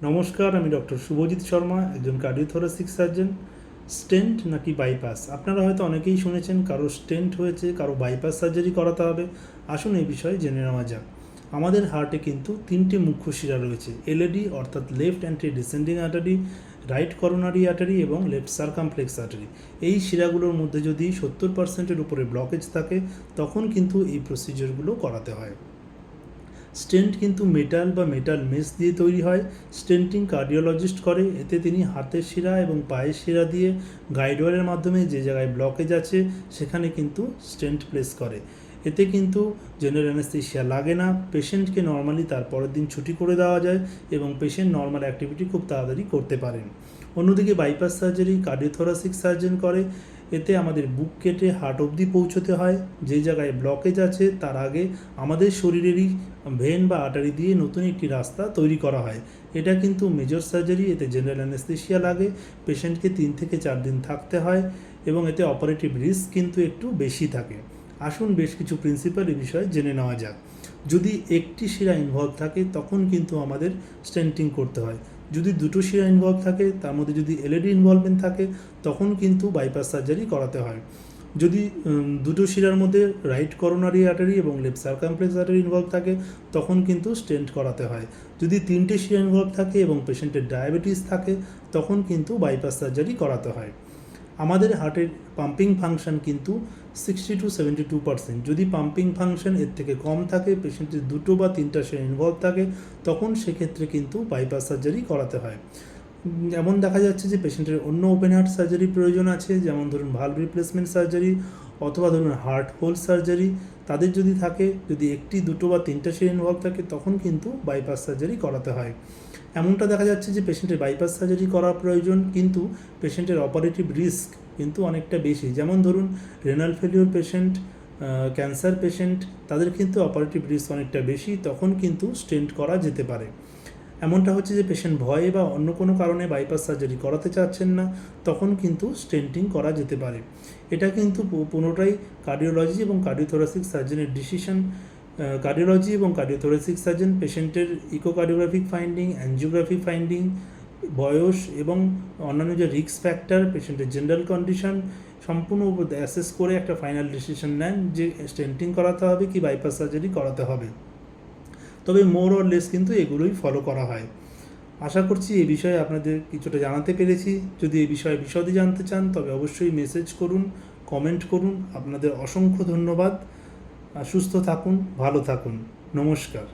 নমস্কার, আমি ডক্টর শুভজিৎ শর্মা, একজন কার্ডিওথোরাসিক সার্জন। স্টেন্ট নাকি বাইপাস, আপনারা হয়তো অনেকেই শুনেছেন কারো স্টেন্ট হয়েছে, কারো বাইপাস সার্জারি করাতে হবে। আসুন এই বিষয়ে জেনে নেওয়া যাক। আমাদের হার্টে কিন্তু তিনটে মুখ্য শিরা রয়েছে, এলএডি অর্থাৎ left anti descending artery, right coronary artery এবং লেফট সার্কামফ্লেক্স আর্টারি। এই শিরাগুলোর মধ্যে যদি 70%-এর উপরে ব্লকেজ থাকে তখন কিন্তু এই প্রসিজারগুলো করাতে হয়। স্টেন্ট কিন্তু মেটাল বা মেটাল মেশ দিয়ে তৈরি হয়। স্টেন্টিং কার্ডিওলজিস্ট করে, এতে তিনি হাতের শিরা এবং পায়ের শিরা দিয়ে গাইডওয়ারের মাধ্যমে যে জায়গায় ব্লকেজ আছে সেখানে কিন্তু স্টেন্ট প্লেস করে। এতে কিন্তু জেনারেল অ্যানেস্থেশিয়া লাগে না, পেশেন্টকে নর্মালি তার পরের দিন ছুটি করে দেওয়া যায় এবং পেশেন্ট নর্মাল অ্যাক্টিভিটি খুব তাড়াতাড়ি করতে পারেন। অন্যদিকে বাইপাস সার্জারি কার্ডিওথোরাসিক সার্জন করে, এতে আমাদের বুক কেটে হার্ট অবধি পৌঁছতে হয়। যে জায়গায় ব্লকেজ আছে তার আগে আমাদের শরীরেরই ভেন বা আর্টারি দিয়ে নতুন একটি রাস্তা তৈরি করা হয়। এটা কিন্তু মেজর সার্জারি, এতে জেনারেল অ্যানেস্থেশিয়া লাগে, পেশেন্টকে 3 থেকে 4 দিন থাকতে হয় এবং এতে অপারেটিভ রিস্ক কিন্তু একটু বেশি থাকে। আসুন বেশ কিছু প্রিন্সিপাল এই বিষয়ে জেনে নেওয়া যাক। যদি একটি শিরা ইনভলভ থাকে তখন কিন্তু আমাদের স্টেন্টিং করতে হয়। যদি দুটো শিরা ইনভলভ থাকে, তার মধ্যে যদি এলএডি ইনভলভমেন্ট থাকে তখন কিন্তু বাইপাস সার্জারি করাতে হয়। যদি দুটো শিরার মধ্যে রাইট করোনারি আর্টারি এবং লেফট সার্কামফ্লেক্স আর্টারি ইনভলভ থাকে তখন কিন্তু স্টেন্ট করাতে হয়। যদি 3টে শিরা ইনভলভ থাকে এবং পেশেন্টের ডায়াবেটিস থাকে তখন কিন্তু বাইপাস সার্জারি করাতে হয়। আমাদের হার্টের পাম্পিং ফাংশন কিন্তু 60-72%। যদি পাম্পিং ফাংশন এর থেকে কম থাকে, পেশেন্টের 2টো বা 3টা শিরা ইনভলভ থাকে, তখন সেক্ষেত্রে কিন্তু বাইপাস সার্জারি করাতে হয়। এমন দেখা যাচ্ছে যে পেশেন্টের অন্য ওপেন হার্ট সার্জারি প্রয়োজন আছে, যেমন ধরুন ভালভ রিপ্লেসমেন্ট সার্জারি অথবা ধরুন হার্ট হোল সার্জারি। তাদের যদি থাকে, যদি 1, 2 বা 3টা শিরা ইনভলভ থাকে তখন কিন্তু বাইপাস সার্জারি করাতে হয়। এমনটা দেখা যাচ্ছে যে পেশেন্টের বাইপাস সার্জারি করা প্রয়োজন কিন্তু পেশেন্টের অপারেটিভ রিস্ক কিন্তু অনেকটা বেশি, যেমন ধরুন renal failure patient, cancer patient, তাদের কিন্তু অপারেটিভ রিস্ক অনেকটা বেশি, তখন কিন্তু স্টেন্ট করা যেতে পারে। এমনটা হচ্ছে যে পেশেন্ট ভয়ে বা অন্য কোনো কারণে বাইপাস সার্জারি করাতে চাচ্ছেন না, তখন কিন্তু স্টেন্টিং করা যেতে পারে। এটা কিন্তু পুরোটাই কার্ডিওলজি এবং কার্ডিওথোরাসিক সার্জনের ডিসিশন। কার্ডিওলজি এবং কার্ডিওথোরাসিক সার্জন পেশেন্টের ইকোকার্ডিওগ্রাফিক ফাইন্ডিং, অ্যাঞ্জিওগ্রাফি ফাইন্ডিং, বয়স এবং অন্যান্য যে রিস্ক ফ্যাক্টর, পেশেন্টের জেনারেল কন্ডিশন সম্পূর্ণ অ্যাসেস করে একটা ফাইনাল ডিসিশন নেন যে স্টেন্টিং করাতে হবে কি বাইপাস সার্জারি করাতে হবে। তবে মোর অর লেস কিন্তু এগুলোই ফলো করা হয়। আশা করছি এই বিষয়ে আপনাদের কিছুটা জানাতে পেরেছি। যদি এই বিষয়ে বিশদে জানতে চান তবে অবশ্যই মেসেজ করুন, কমেন্ট করুন। আপনাদের অসংখ্য ধন্যবাদ। সুস্থ থাকুন, ভালো থাকুন। নমস্কার।